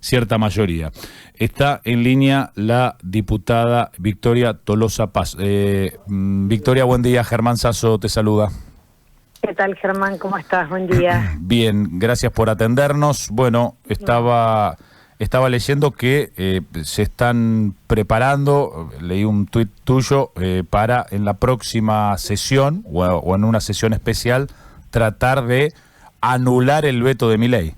cierta mayoría. Está en línea la diputada Victoria Tolosa Paz. Victoria, buen día. Germán Sasso te saluda. ¿Qué tal, Germán? ¿Cómo estás? Buen día. Bien, gracias por atendernos. Bueno, estaba leyendo que se están preparando, leí un tuit tuyo, para en la próxima sesión o en una sesión especial tratar de anular el veto de Milei.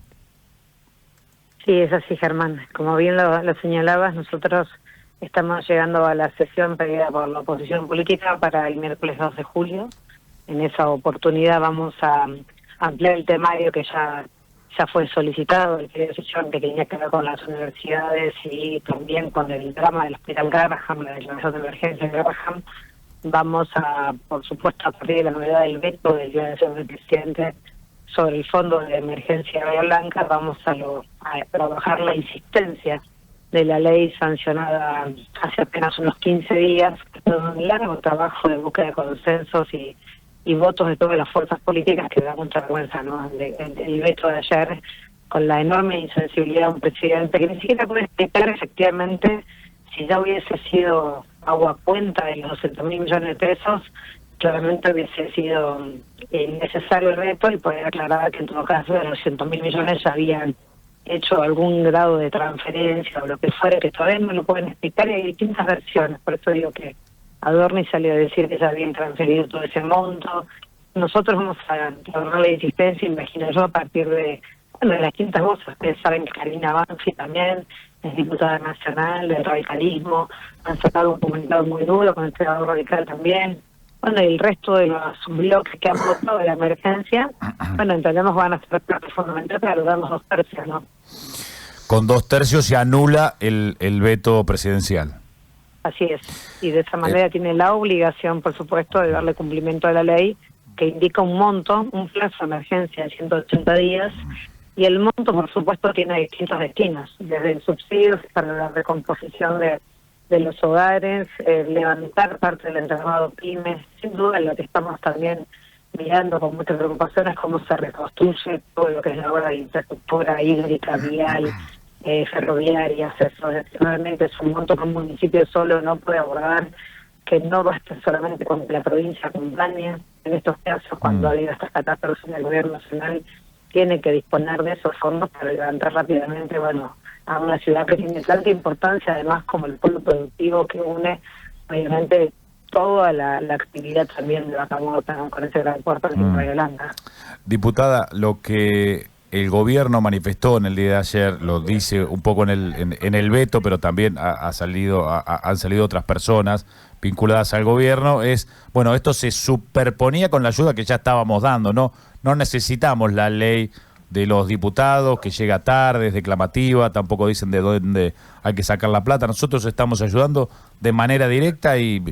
Sí, es así, Germán. Como bien lo señalabas, nosotros estamos llegando a la sesión pedida por la oposición política para el miércoles 2 de julio. En esa oportunidad vamos a ampliar el temario que ya fue solicitado, el pedido de sesión que tenía que ver con las universidades y también con el drama del Hospital Garrahan, la declaración de emergencia de Garrahan. Vamos a, por supuesto, a partir de la novedad del veto del día de sesión del presidente sobre el fondo de emergencia de Bahía Blanca, vamos a trabajar la insistencia de la ley sancionada hace apenas unos 15 días, un largo trabajo de búsqueda de consensos y votos de todas las fuerzas políticas que da mucha vergüenza, ¿no? El veto de ayer, con la enorme insensibilidad de un presidente que ni siquiera puede explicar efectivamente si ya hubiese sido agua cuenta de los 200.000 millones de pesos, claramente hubiese sido innecesario el veto y poder aclarar que en todo caso de los 200.000 millones ya habían hecho algún grado de transferencia o lo que fuera, que todavía no lo pueden explicar y hay distintas versiones. Por eso digo que Adorni salió a decir que ya habían transferido todo ese monto. Nosotros vamos a trabajar la insistencia, imagino yo, a partir de las distintas voces. Ustedes saben que Karina Banfi también es diputada nacional del radicalismo, han sacado un comunicado muy duro con el senador radical también. Bueno, y el resto de los bloques que han votado de la emergencia, bueno, entendemos que van a ser parte fundamental para lograr los 2 tercios, ¿no? Con 2 tercios se anula el veto presidencial. Así es, y de esa manera tiene la obligación, por supuesto, de darle cumplimiento a la ley, que indica un monto, un plazo de emergencia de 180 días, y el monto, por supuesto, tiene distintos destinos, desde el subsidio para la recomposición de los hogares, levantar parte del entramado pymes, sin duda lo que estamos también mirando con mucha preocupación es cómo se reconstruye todo lo que es la obra de infraestructura hídrica, vial, ferroviarias. Eso realmente es un monto que un municipio solo no puede abordar, que no basta solamente con que la provincia acompañe. En estos casos, cuando ha habido estas catástrofes en el gobierno nacional, tiene que disponer de esos fondos para levantar rápidamente, bueno, a una ciudad que tiene tanta importancia, además como el polo productivo que une, obviamente, toda la actividad también de Vaca Muerta, ¿no? Con ese gran puerto de Bahía Blanca. Diputada, lo que el gobierno manifestó en el día de ayer, lo dice un poco en el veto, pero también han salido otras personas vinculadas al gobierno, es, bueno, esto se superponía con la ayuda que ya estábamos dando, no necesitamos la ley de los diputados, que llega tarde, es declamativa, tampoco dicen de dónde hay que sacar la plata. Nosotros estamos ayudando de manera directa y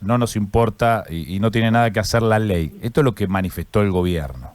no nos importa y no tiene nada que hacer la ley. Esto es lo que manifestó el gobierno.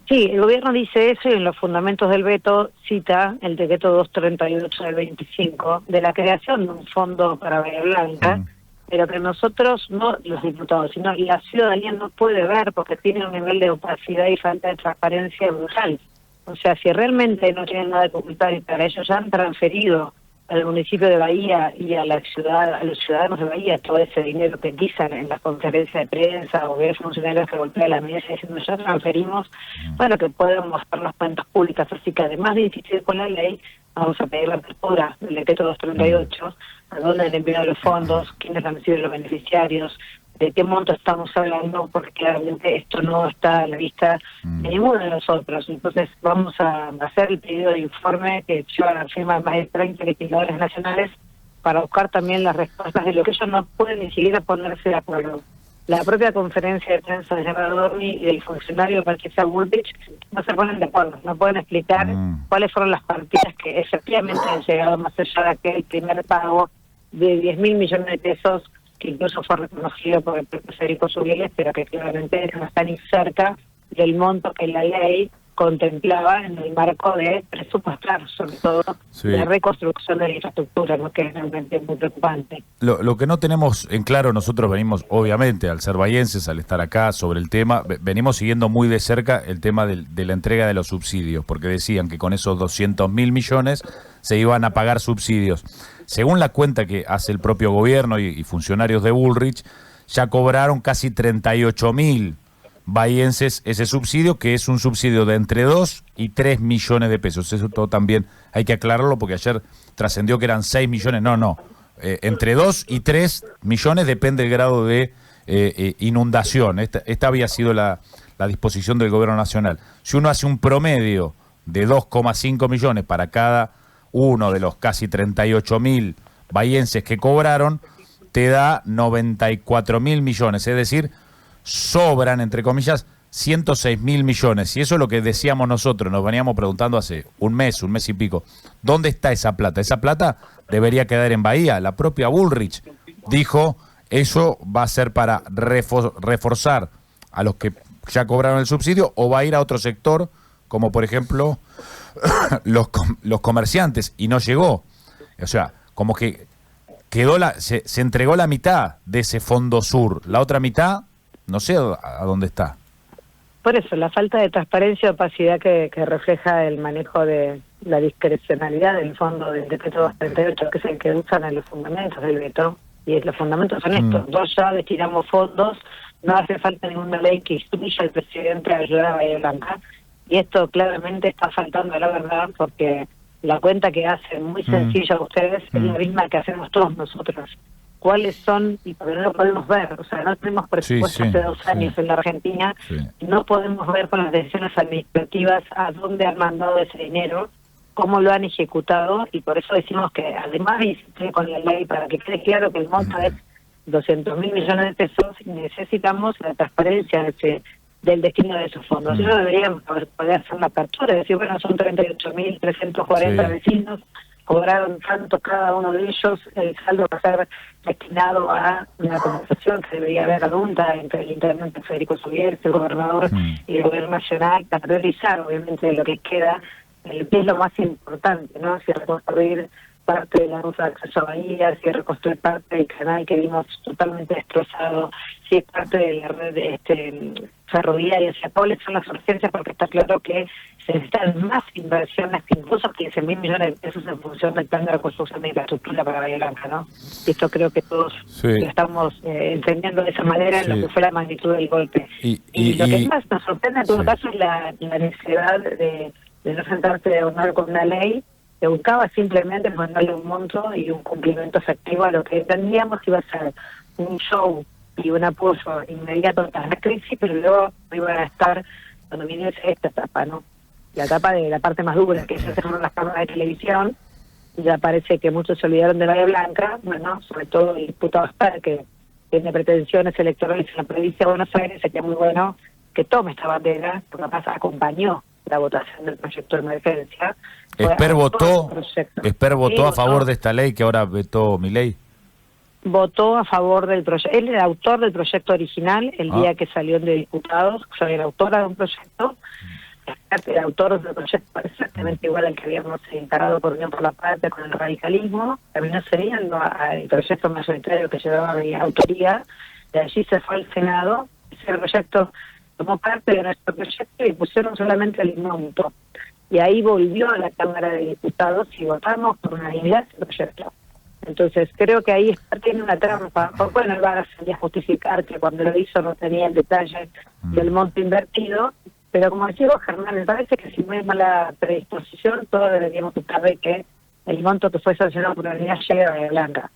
Sí, el gobierno dice eso y en los fundamentos del veto cita el decreto 238 del 25 de la creación de un fondo para Bahía Blanca, pero que nosotros, no los diputados, sino la ciudadanía no puede ver porque tiene un nivel de opacidad y falta de transparencia brutal. O sea, si realmente no tienen nada que ocultar y para ellos ya han transferido al municipio de Bahía y a la ciudad, a los ciudadanos de Bahía, todo ese dinero que dicen en las conferencias de prensa o ver funcionarios que golpean la mesa diciendo ya transferimos, bueno, que puedan mostrar las cuentas públicas. Así que además de insistir con la ley, vamos a pedir la apertura del decreto 238, a dónde han enviado los fondos, quiénes han sido los beneficiarios, de qué monto estamos hablando, porque claramente esto no está a la vista de ninguno de nosotros. Entonces vamos a hacer el pedido de informe que lleva la firma de más de 30 legisladores nacionales para buscar también las respuestas de lo que ellos no pueden ni siquiera ponerse de acuerdo. La propia conferencia de prensa de Gerardo Adorni y del funcionario Patricia Bullrich no se ponen de acuerdo, no pueden explicar cuáles fueron las partidas que efectivamente han llegado más allá de aquel primer pago de 10.000 millones de pesos que incluso fue reconocido por el propio Federico Zubiles, pero que claramente no está ni cerca del monto que la ley contemplaba en el marco de presupuestar, sobre todo, la reconstrucción de la infraestructura, ¿no? Que es realmente muy preocupante. Lo que no tenemos en claro, nosotros venimos, obviamente, al ser bahienses, al estar acá sobre el tema, venimos siguiendo muy de cerca el tema de la entrega de los subsidios, porque decían que con esos 200.000 millones se iban a pagar subsidios. Según la cuenta que hace el propio gobierno y funcionarios de Bullrich, ya cobraron casi 38.000 bahienses ese subsidio, que es un subsidio de entre 2 y 3 millones de pesos. Eso todo también hay que aclararlo, porque ayer trascendió que eran 6 millones. No. Entre 2 y 3 millones depende del grado de inundación. Esta había sido la disposición del gobierno nacional. Si uno hace un promedio de 2,5 millones para cada uno de los casi 38.000 bahienses que cobraron, te da 94.000 millones, es decir, sobran, entre comillas, 106.000 millones. Y eso es lo que decíamos nosotros, nos veníamos preguntando hace un mes y pico. ¿Dónde está esa plata? Esa plata debería quedar en Bahía. La propia Bullrich dijo, eso va a ser para reforzar a los que ya cobraron el subsidio, o va a ir a otro sector, como por ejemplo los comerciantes, y no llegó. O sea, como que quedó se entregó la mitad de ese Fondo Sur. La otra mitad, no sé a dónde está. Por eso, la falta de transparencia y opacidad que refleja el manejo de la discrecionalidad del fondo del decreto 238, que es el que usan en los fundamentos del veto, y los fundamentos son estos: 2 ya destinamos fondos, no hace falta ninguna ley que instruya al presidente a ayudar a Bahía Blanca, y esto claramente está faltando a la verdad, porque la cuenta que hacen, muy sencilla a ustedes, es la misma que hacemos todos nosotros. ¿Cuáles son? Y porque no lo podemos ver, o sea, no tenemos presupuesto hace 2 años en la Argentina, no podemos ver con las decisiones administrativas a dónde han mandado ese dinero, cómo lo han ejecutado, y por eso decimos que además de insistir con la ley para que quede claro que el monto es 200.000 millones de pesos, necesitamos la transparencia del destino de esos fondos. Eso deberíamos poder hacer la apertura, decir, bueno, son 38.340 vecinos, cobraron tanto cada uno de ellos, el saldo va a ser destinado a una conversación que debería haber adulta entre el intendente Federico Subier, el gobernador y el gobierno nacional, para priorizar obviamente lo que queda, que es lo más importante, ¿no? Si reconstruir parte de la ruta de acceso a Bahía, si reconstruir parte del canal que vimos totalmente destrozado, si es parte de la red ferroviaria, o sea, cuáles son las urgencias, porque está claro que se necesitan más inversiones, que incluso 15.000 millones de pesos en función del plan de reconstrucción de infraestructura para Bahía Blanca, ¿no? Y esto creo que todos lo estamos entendiendo de esa manera en lo que fue la magnitud del golpe. Y lo que más nos sorprende en todo caso es la necesidad de no sentarse a hablar con una ley que buscaba simplemente ponerle un monto y un cumplimiento efectivo a lo que entendíamos que iba a ser un show y un apoyo inmediato tras la crisis, pero luego iban a estar cuando viniese esta etapa, ¿no? La etapa de la parte más dura, que es hacer las cámaras de televisión. Ya parece que muchos se olvidaron de Bahía Blanca, bueno, sobre todo el diputado Esper, que tiene pretensiones electorales en la provincia de Buenos Aires. Sería muy bueno que tome esta bandera, porque además acompañó la votación del proyecto de emergencia. Esper votó a favor de esta ley que ahora vetó Milei. Votó a favor del proyecto. Él era autor del proyecto original el día que salió de diputados. Soy la autora de un proyecto. El autor del proyecto exactamente igual al que habíamos encarado por Unión por la Patria con el radicalismo. Terminó cediendo al proyecto mayoritario que llevaba mi autoría. De allí se fue al Senado. Ese proyecto tomó parte de nuestro proyecto y pusieron solamente el monto. Y ahí volvió a la Cámara de Diputados y votamos por unanimidad ese proyecto. Entonces creo que ahí tiene una trampa. Bueno, el VAR salía a justificar que cuando lo hizo no tenía el detalle del monto invertido, pero como decía vos, Germán, me parece que si no hay mala predisposición, todos deberíamos estar de que el monto que fue sancionado por unanimidad llegue a Bahía Blanca.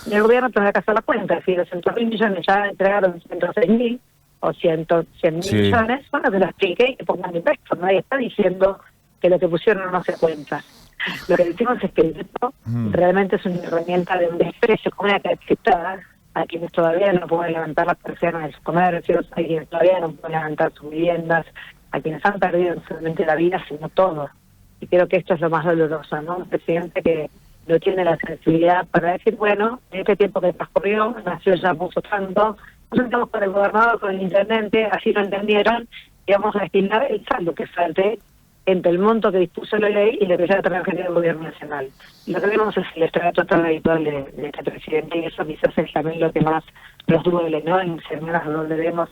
Y el gobierno tendrá que hacer la cuenta, si los 200.000 millones ya entregaron 106.000 o 100.000 millones, bueno, que lo explique y que pongan el resto. Nadie está diciendo que lo que pusieron no se cuenta. Lo que decimos es que el veto realmente es una herramienta de un desprecio como una que aceptada a quienes todavía no pueden levantar las persianas de sus comercios, a quienes todavía no pueden levantar sus viviendas, a quienes han perdido no solamente la vida, sino todo. Y creo que esto es lo más doloroso, ¿no? Un presidente que no tiene la sensibilidad para decir, bueno, en este tiempo que transcurrió, nació ya puso tanto, nos sentamos con el gobernador, con el intendente, así lo entendieron, y vamos a destinar el saldo que falte entre el monto que dispuso la ley y lo que ya trae el gobierno nacional. Lo que vemos es el estrato tan habitual de este presidente, y eso quizás es también lo que más nos duele, ¿no? En semanas donde vemos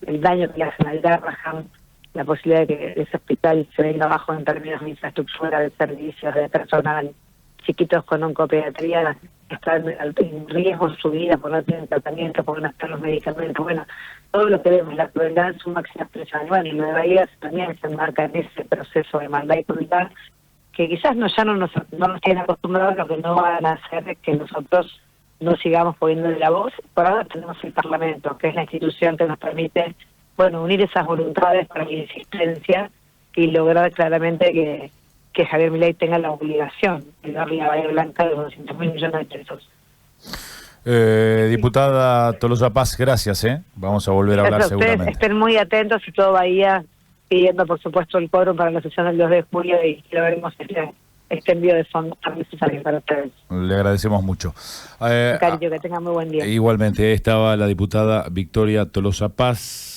el daño que le hacen al Garrahan, la posibilidad de que ese hospital se venga abajo en términos de infraestructura, de servicios, de personal, chiquitos con oncopediatría están en riesgo su vida por no tener tratamiento, por no estar los medicamentos. Bueno, todo lo que vemos, la crueldad en su máxima expresión. Y bueno, y lo de Bahía también se enmarca en ese proceso de maldad y crueldad que quizás no nos tienen acostumbrados, lo que no van a hacer es que nosotros no sigamos poniéndole la voz. Por ahora tenemos el Parlamento, que es la institución que nos permite, bueno, unir esas voluntades para la insistencia y lograr claramente que Javier Milei tenga la obligación de darle a Bahía Blanca de 200.000 millones de pesos. Diputada Tolosa Paz, gracias. Vamos a volver a hablar Gracias a ustedes, seguramente. estén muy atentos y todo Bahía pidiendo, por supuesto, el quórum para la sesión del 2 de julio y lo veremos este envío de fondos tan necesario para ustedes. Le agradecemos mucho. Cariño, que tengan muy buen día. Igualmente, estaba la diputada Victoria Tolosa Paz.